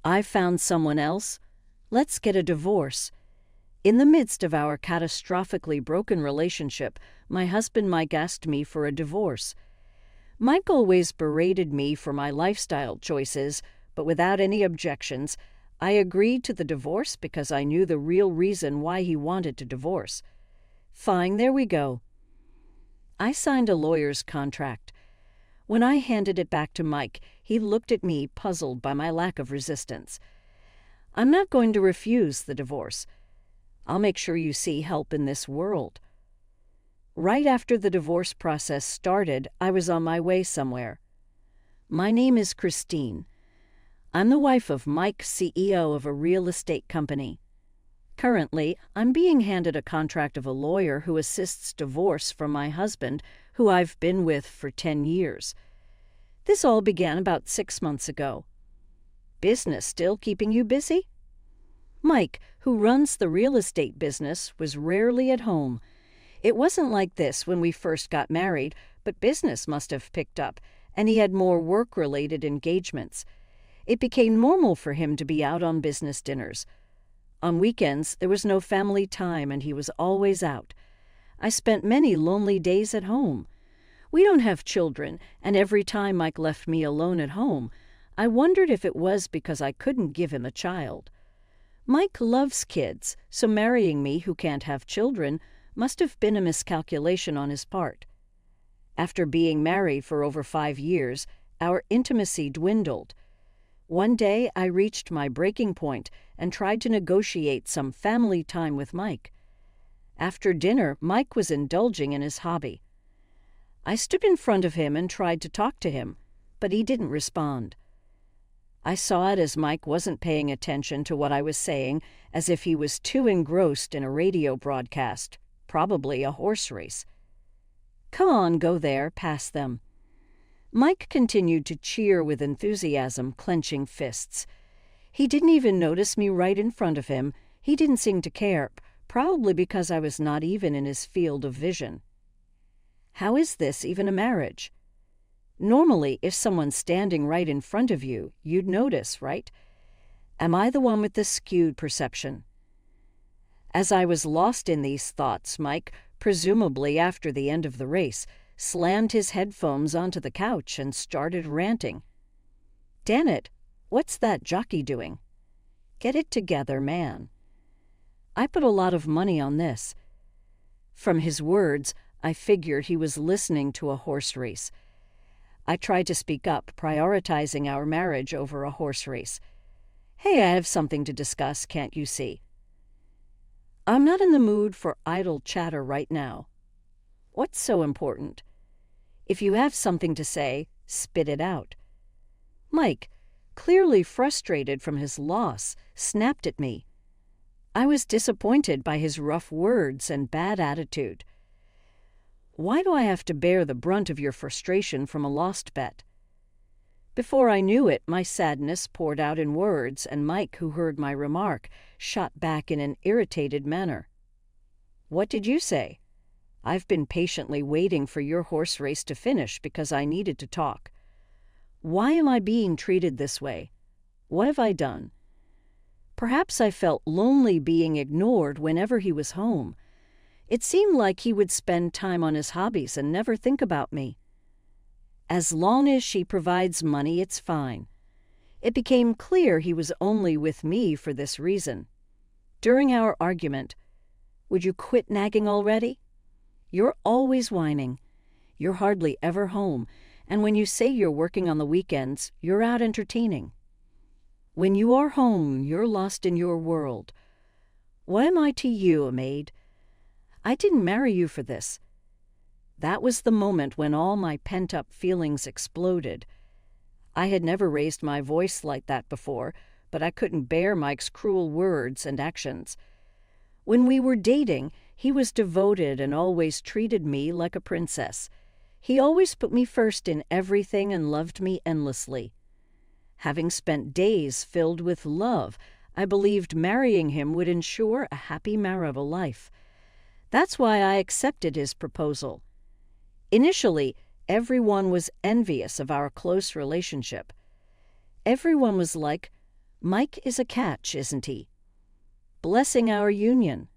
I found someone else. Let's get a divorce. In the midst of our catastrophically broken relationship, my husband Mike asked me for a divorce. Mike always berated me for my lifestyle choices, but without any objections, I agreed to the divorce because I knew the real reason why he wanted to divorce. Fine, there we go. I signed a lawyer's contract. When I handed it back to Mike, he looked at me, puzzled by my lack of resistance. I'm not going to refuse the divorce. I'll make sure you see help in this world. Right after the divorce process started, I was on my way somewhere. My name is Christine. I'm the wife of Mike, CEO of a real estate company. Currently, I'm being handed a contract of a lawyer who assists divorce from my husband, who I've been with for 10 years. This all began about 6 months ago. Business still keeping you busy? Mike, who runs the real estate business, was rarely at home. It wasn't like this when we first got married, but business must have picked up, and he had more work-related engagements. It became normal for him to be out on business dinners. On weekends, there was no family time, and he was always out. I spent many lonely days at home. We don't have children, and every time Mike left me alone at home, I wondered if it was because I couldn't give him a child. Mike loves kids, so marrying me, who can't have children, must have been a miscalculation on his part. After being married for over 5 years, our intimacy dwindled. One day, I reached my breaking point and tried to negotiate some family time with Mike. After dinner, Mike was indulging in his hobby. I stood in front of him and tried to talk to him, but he didn't respond. I saw it as Mike wasn't paying attention to what I was saying, as if he was too engrossed in a radio broadcast, probably a horse race. Come on, go there, pass them. Mike continued to cheer with enthusiasm, clenching fists. He didn't even notice me right in front of him. He didn't seem to care, probably because I was not even in his field of vision. How is this even a marriage? Normally, if someone's standing right in front of you, you'd notice, right? Am I the one with the skewed perception? As I was lost in these thoughts, Mike, presumably after the end of the race, slammed his headphones onto the couch and started ranting. "Damn it, what's that jockey doing? Get it together, man. I put a lot of money on this." From his words, I figured he was listening to a horse race. I tried to speak up, prioritizing our marriage over a horse race. "Hey, I have something to discuss, can't you see?" "I'm not in the mood for idle chatter right now." "What's so important?" "If you have something to say, spit it out." Mike, clearly frustrated from his loss, snapped at me. I was disappointed by his rough words and bad attitude. "Why do I have to bear the brunt of your frustration from a lost bet?" Before I knew it, my sadness poured out in words, and Mike, who heard my remark, shot back in an irritated manner. "What did you say? I've been patiently waiting for your horse race to finish because I needed to talk. Why am I being treated this way? What have I done?" Perhaps I felt lonely being ignored whenever he was home. It seemed like he would spend time on his hobbies and never think about me. As long as she provides money, it's fine. It became clear he was only with me for this reason. During our argument, "Would you quit nagging already? You're always whining. You're hardly ever home, and when you say you're working on the weekends, you're out entertaining. When you are home, you're lost in your world. What am I to you, a maid? I didn't marry you for this." That was the moment when all my pent-up feelings exploded. I had never raised my voice like that before, but I couldn't bear Mike's cruel words and actions. When we were dating, he was devoted and always treated me like a princess. He always put me first in everything and loved me endlessly. Having spent days filled with love, I believed marrying him would ensure a happy marital life. That's why I accepted his proposal. Initially, everyone was envious of our close relationship. Everyone was like, Mike is a catch, isn't he? Blessing our union.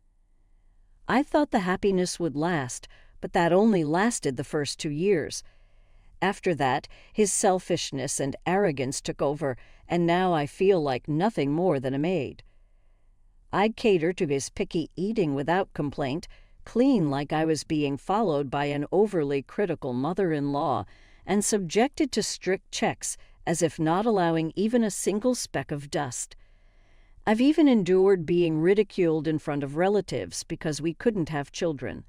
I thought the happiness would last, but that only lasted the first 2 years. After that, his selfishness and arrogance took over, and now I feel like nothing more than a maid. I'd cater to his picky eating without complaint, clean like I was being followed by an overly critical mother-in-law, and subjected to strict checks as if not allowing even a single speck of dust. I've even endured being ridiculed in front of relatives because we couldn't have children.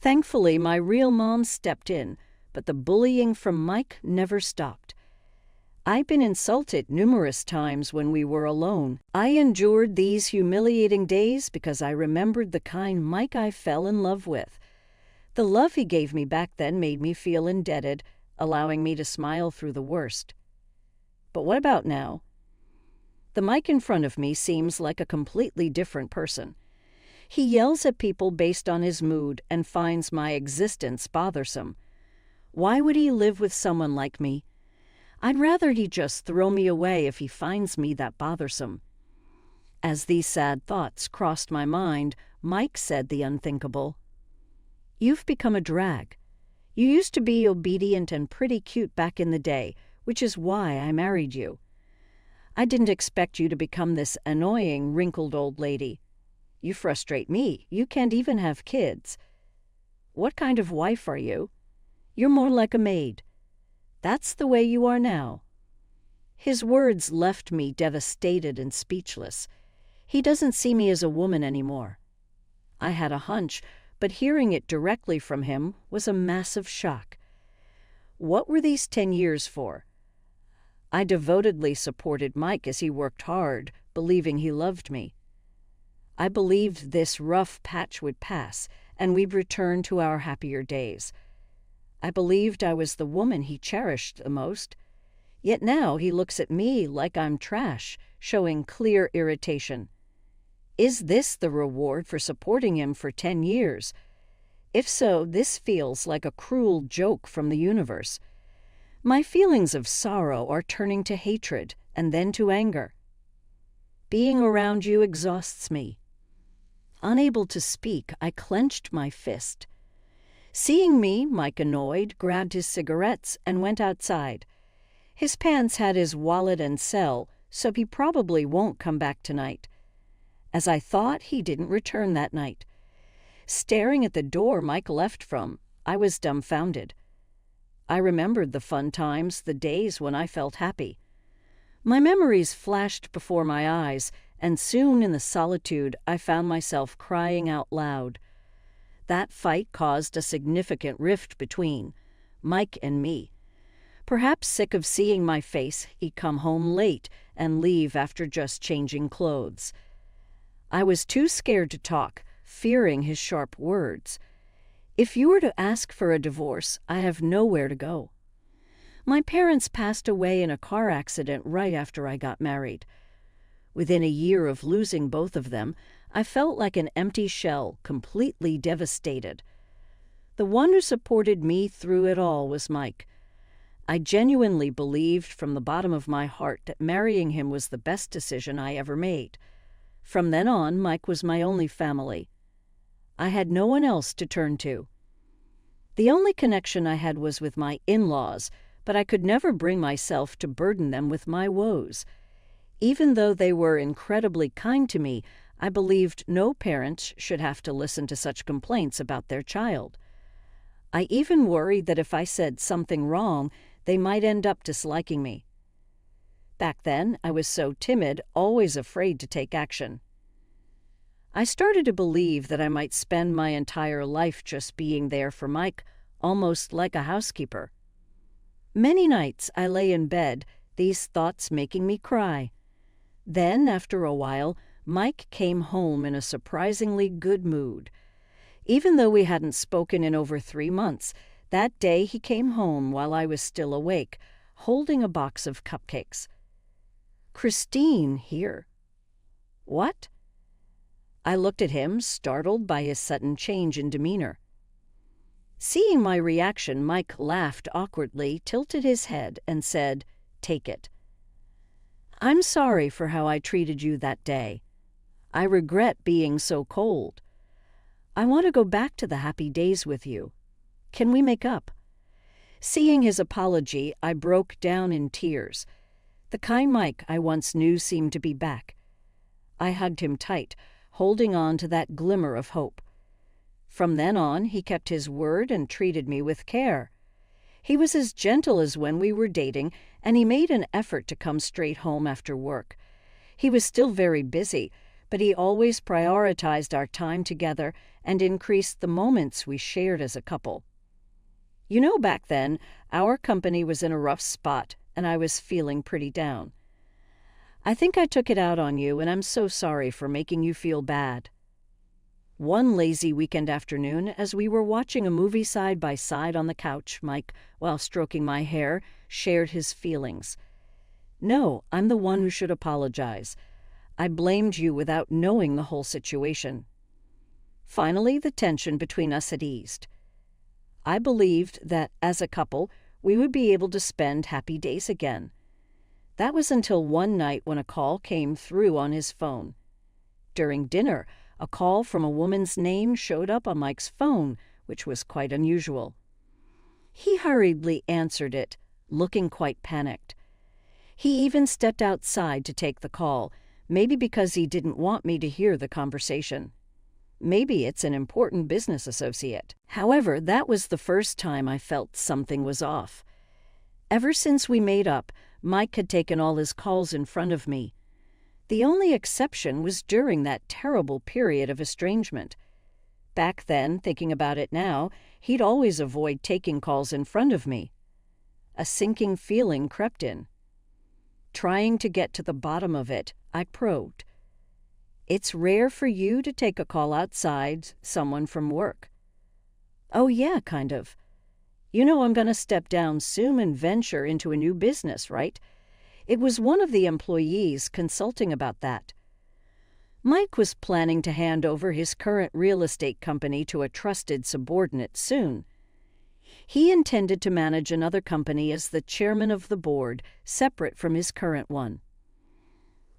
Thankfully, my real mom stepped in, but the bullying from Mike never stopped. I've been insulted numerous times when we were alone. I endured these humiliating days because I remembered the kind Mike I fell in love with. The love he gave me back then made me feel indebted, allowing me to smile through the worst. But what about now? The Mike in front of me seems like a completely different person. He yells at people based on his mood and finds my existence bothersome. Why would he live with someone like me? I'd rather he just throw me away if he finds me that bothersome. As these sad thoughts crossed my mind, Mike said the unthinkable. You've become a drag. You used to be obedient and pretty cute back in the day, which is why I married you. I didn't expect you to become this annoying, wrinkled old lady. You frustrate me. You can't even have kids. What kind of wife are you? You're more like a maid. That's the way you are now. His words left me devastated and speechless. He doesn't see me as a woman anymore. I had a hunch, but hearing it directly from him was a massive shock. What were these 10 years for? I devotedly supported Mike as he worked hard, believing he loved me. I believed this rough patch would pass, and we'd return to our happier days. I believed I was the woman he cherished the most. Yet now he looks at me like I'm trash, showing clear irritation. Is this the reward for supporting him for 10 years? If so, this feels like a cruel joke from the universe. My feelings of sorrow are turning to hatred and then to anger. Being around you exhausts me. Unable to speak, I clenched my fist. Seeing me, Mike, annoyed, grabbed his cigarettes and went outside. His pants had his wallet and cell, so he probably won't come back tonight. As I thought, he didn't return that night. Staring at the door Mike left from, I was dumbfounded. I remembered the fun times, the days when I felt happy. My memories flashed before my eyes, and soon in the solitude I found myself crying out loud. That fight caused a significant rift between Mike and me. Perhaps sick of seeing my face, he'd come home late and leave after just changing clothes. I was too scared to talk, fearing his sharp words. If you were to ask for a divorce, I have nowhere to go. My parents passed away in a car accident right after I got married. Within a year of losing both of them, I felt like an empty shell, completely devastated. The one who supported me through it all was Mike. I genuinely believed from the bottom of my heart that marrying him was the best decision I ever made. From then on, Mike was my only family. I had no one else to turn to. The only connection I had was with my in-laws, but I could never bring myself to burden them with my woes. Even though they were incredibly kind to me, I believed no parent should have to listen to such complaints about their child. I even worried that if I said something wrong, they might end up disliking me. Back then, I was so timid, always afraid to take action. I started to believe that I might spend my entire life just being there for Mike, almost like a housekeeper. Many nights I lay in bed, these thoughts making me cry. Then, after a while, Mike came home in a surprisingly good mood. Even though we hadn't spoken in over 3 months, that day he came home while I was still awake, holding a box of cupcakes. Christine here. What? I looked at him, startled by his sudden change in demeanor. Seeing my reaction, Mike laughed awkwardly, tilted his head, and said, "Take it." I'm sorry for how I treated you that day. I regret being so cold. I want to go back to the happy days with you. Can we make up?" Seeing his apology, I broke down in tears. The kind Mike I once knew seemed to be back. I hugged him tight, holding on to that glimmer of hope. From then on, he kept his word and treated me with care. He was as gentle as when we were dating, and he made an effort to come straight home after work. He was still very busy, but he always prioritized our time together and increased the moments we shared as a couple. You know, back then, our company was in a rough spot, and I was feeling pretty down. I think I took it out on you, and I'm so sorry for making you feel bad. One lazy weekend afternoon, as we were watching a movie side by side on the couch, Mike, while stroking my hair, shared his feelings. "No, I'm the one who should apologize. I blamed you without knowing the whole situation." Finally, the tension between us had eased. I believed that, as a couple, we would be able to spend happy days again. That was until one night when a call came through on his phone. During dinner, a call from a woman's name showed up on Mike's phone, which was quite unusual. He hurriedly answered it, looking quite panicked. He even stepped outside to take the call, maybe because he didn't want me to hear the conversation. Maybe it's an important business associate. However, that was the first time I felt something was off. Ever since we made up, Mike had taken all his calls in front of me. The only exception was during that terrible period of estrangement. Back then, thinking about it now, he'd always avoid taking calls in front of me. A sinking feeling crept in. Trying to get to the bottom of it, I probed. "It's rare for you to take a call outside someone from work." "Oh yeah, kind of. You know I'm going to step down soon and venture into a new business, right? It was one of the employees consulting about that." Mike was planning to hand over his current real estate company to a trusted subordinate soon. He intended to manage another company as the chairman of the board, separate from his current one.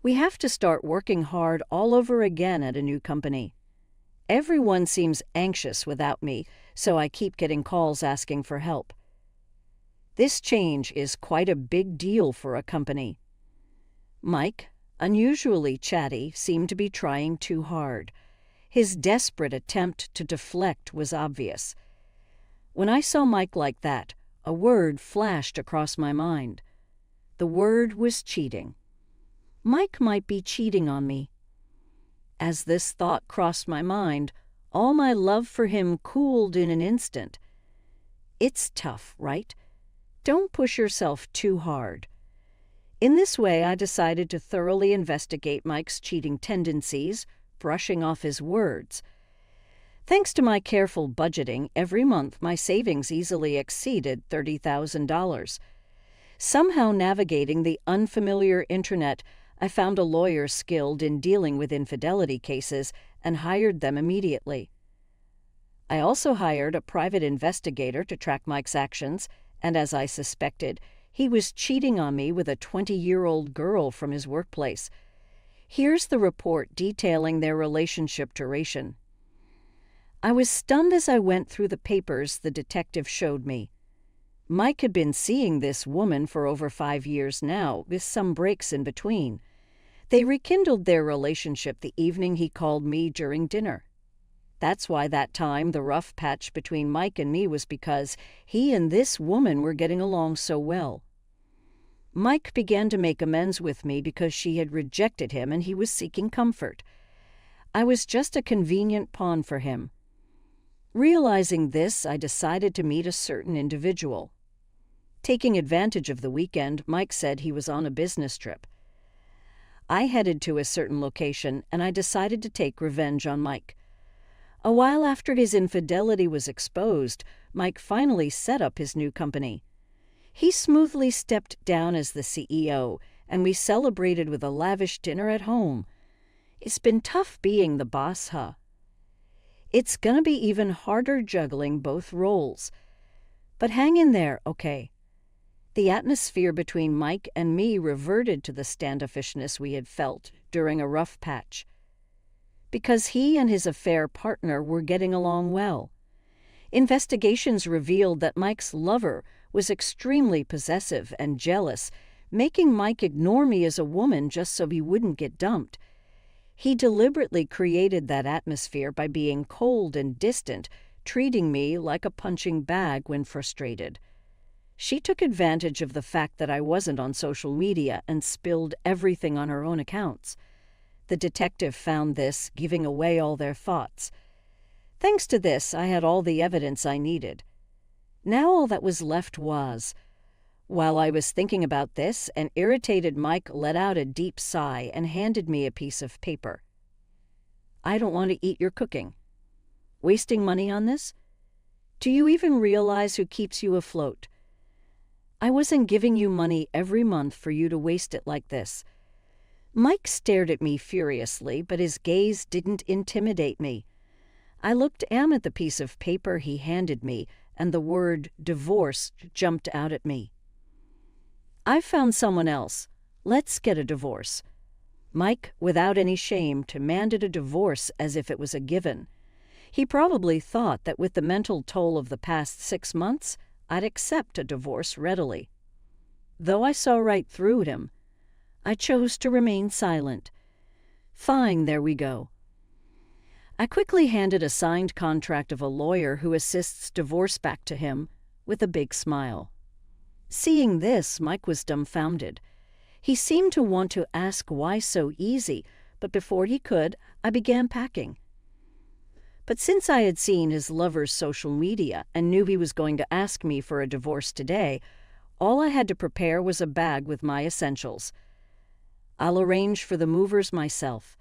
"We have to start working hard all over again at a new company. Everyone seems anxious without me, so I keep getting calls asking for help. This change is quite a big deal for a company." Mike, unusually chatty, seemed to be trying too hard. His desperate attempt to deflect was obvious. When I saw Mike like that, a word flashed across my mind. The word was cheating. Mike might be cheating on me. As this thought crossed my mind, all my love for him cooled in an instant. It's tough, right? Don't push yourself too hard. In this way, I decided to thoroughly investigate Mike's cheating tendencies, brushing off his words. Thanks to my careful budgeting, every month my savings easily exceeded $30,000. Somehow navigating the unfamiliar internet, I found a lawyer skilled in dealing with infidelity cases and hired them immediately. I also hired a private investigator to track Mike's actions, and as I suspected, he was cheating on me with a 20-year-old girl from his workplace. Here's the report detailing their relationship duration. I was stunned as I went through the papers the detective showed me. Mike had been seeing this woman for over 5 years now, with some breaks in between. They rekindled their relationship the evening he called me during dinner. That's why that time the rough patch between Mike and me was because he and this woman were getting along so well. Mike began to make amends with me because she had rejected him and he was seeking comfort. I was just a convenient pawn for him. Realizing this, I decided to meet a certain individual. Taking advantage of the weekend, Mike said he was on a business trip. I headed to a certain location, and I decided to take revenge on Mike. A while after his infidelity was exposed, Mike finally set up his new company. He smoothly stepped down as the CEO, and we celebrated with a lavish dinner at home. It's been tough being the boss, huh? It's gonna be even harder juggling both roles. But hang in there, okay? The atmosphere between Mike and me reverted to the standoffishness we had felt during a rough patch. Because he and his affair partner were getting along well. Investigations revealed that Mike's lover was extremely possessive and jealous, making Mike ignore me as a woman just so he wouldn't get dumped. He deliberately created that atmosphere by being cold and distant, treating me like a punching bag when frustrated. She took advantage of the fact that I wasn't on social media and spilled everything on her own accounts. The detective found this, giving away all their thoughts. Thanks to this, I had all the evidence I needed. Now all that was left was... While I was thinking about this, an irritated Mike let out a deep sigh and handed me a piece of paper. I don't want to eat your cooking. Wasting money on this? Do you even realize who keeps you afloat? I wasn't giving you money every month for you to waste it like this. Mike stared at me furiously, but his gaze didn't intimidate me. I looked at the piece of paper he handed me, and the word divorce jumped out at me. I found someone else. Let's get a divorce. Mike, without any shame, demanded a divorce as if it was a given. He probably thought that with the mental toll of the past 6 months, I'd accept a divorce readily. Though I saw right through him, I chose to remain silent. Fine, there we go. I quickly handed a signed contract of a lawyer who assists divorce back to him with a big smile. Seeing this, Mike was dumbfounded. He seemed to want to ask why so easy, but before he could, I began packing. But since I had seen his lover's social media and knew he was going to ask me for a divorce today, all I had to prepare was a bag with my essentials. I'll arrange for the movers myself.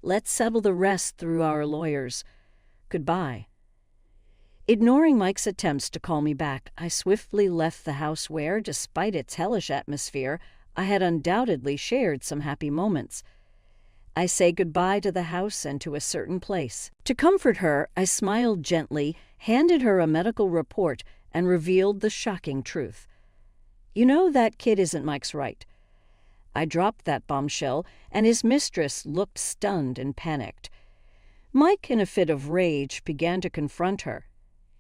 Let's settle the rest through our lawyers. Goodbye. Ignoring Mike's attempts to call me back, I swiftly left the house where, despite its hellish atmosphere, I had undoubtedly shared some happy moments. I say goodbye to the house and to a certain place. To comfort her, I smiled gently, handed her a medical report, and revealed the shocking truth. You know, that kid isn't Mike's right. I dropped that bombshell, and his mistress looked stunned and panicked. Mike, in a fit of rage, began to confront her.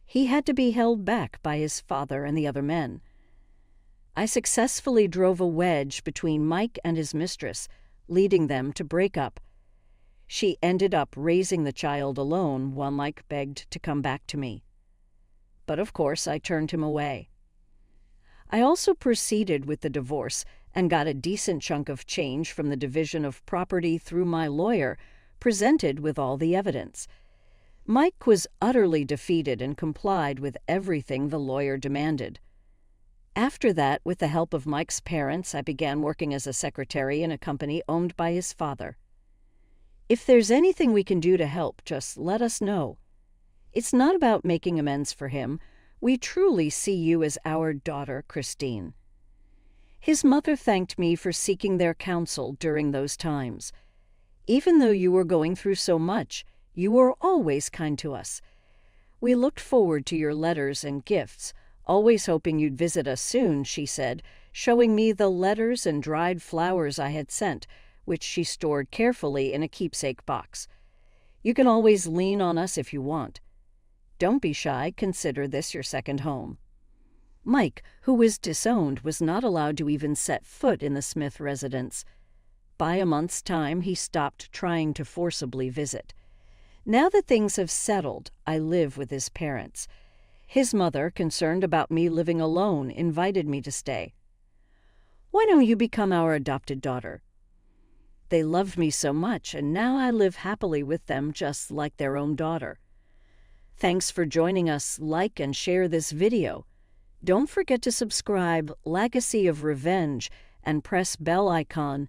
He had to be held back by his father and the other men. I successfully drove a wedge between Mike and his mistress, leading them to break up. She ended up raising the child alone while Mike begged to come back to me. But of course, I turned him away. I also proceeded with the divorce and got a decent chunk of change from the division of property through my lawyer, presented with all the evidence. Mike was utterly defeated and complied with everything the lawyer demanded. After that, with the help of Mike's parents, I began working as a secretary in a company owned by his father. If there's anything we can do to help, just let us know. It's not about making amends for him. We truly see you as our daughter, Christine. His mother thanked me for seeking their counsel during those times. Even though you were going through so much, you were always kind to us. We looked forward to your letters and gifts, always hoping you'd visit us soon, she said, showing me the letters and dried flowers I had sent, which she stored carefully in a keepsake box. You can always lean on us if you want. Don't be shy, consider this your second home. Mike, who was disowned, was not allowed to even set foot in the Smith residence. By a month's time, he stopped trying to forcibly visit. Now that things have settled, I live with his parents. His mother, concerned about me living alone, invited me to stay. Why don't you become our adopted daughter? They loved me so much, and now I live happily with them just like their own daughter. Thanks for joining us. Like and share this video. Don't forget to subscribe, Legacy of Revenge, and press bell icon